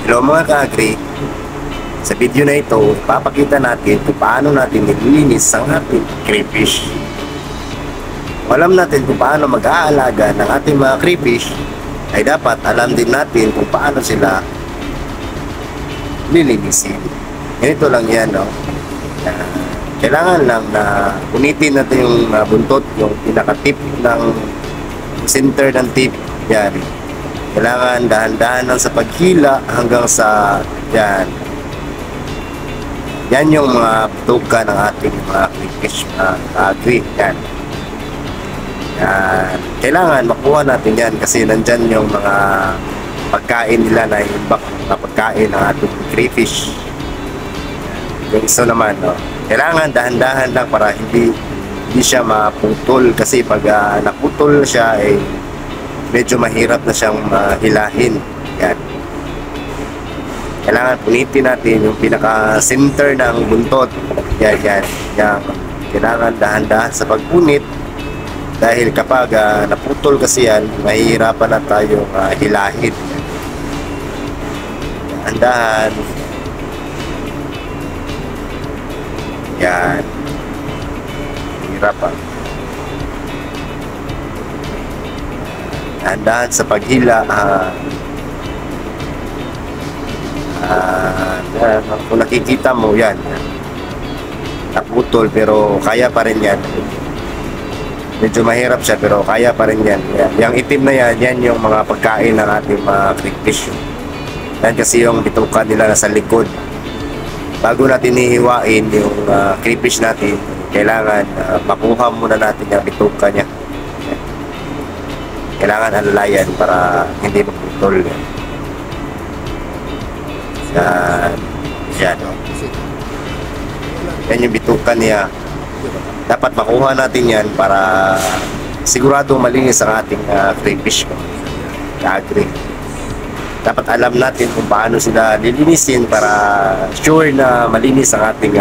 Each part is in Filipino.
Hello mga ka-agri, sa video na ito, ipapakita natin kung paano natin nililinis ang ating crayfish. Kung alam natin kung paano mag-aalaga ng ating mga crayfish, ay dapat alam din natin kung paano sila lilinisin. Ganito lang yan, no? Kailangan lang na punitin natin yung buntot, yung pinaka-tip ng center ng tip. Yan. Kailangan dahan-dahan lang sa paghila hanggang sa yan. Yan yung mga tuga ng ating mga crayfish agri. Yan. Yan. Kailangan makuha natin yan kasi nandyan yung mga pagkain nila na imbak na pagkain ng ating crayfish. Yung isa naman, no? Kailangan dahan-dahan lang para hindi siya maputol kasi pag naputol siya ay medyo mahirap na siyang hilahin. Yan. Kailangan punitin natin yung pinaka-center ng buntot. Yan, yan. Yan. Kailangan dahan-dahan sa pagpunit dahil kapag naputol kasi yan, mahihirapan na tayong hilahin. Dahan-dahan. Yan. Hirapan. Dahan-dahan sa paghila. Kung nakikita mo yan, naputol pero kaya pa rin yan. Medyo mahirap siya pero kaya pa rin yan. Yung itim na yan, yan yung mga pagkain ng ating mga crayfish. Yan kasi yung bituka nila nasa likod. Bago natin hihiwain yung crayfish natin, kailangan makuha muna natin yung bituka niya. Kailangan alalayan para hindi maputol. Yan. Yan. Yan yung bitukan niya. Dapat makuha natin yan para siguradong malinis ang ating crayfish. Agri. Dapat alam natin kung paano sila lilinisin para sure na malinis ang ating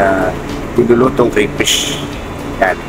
nilulutong crayfish. Yan.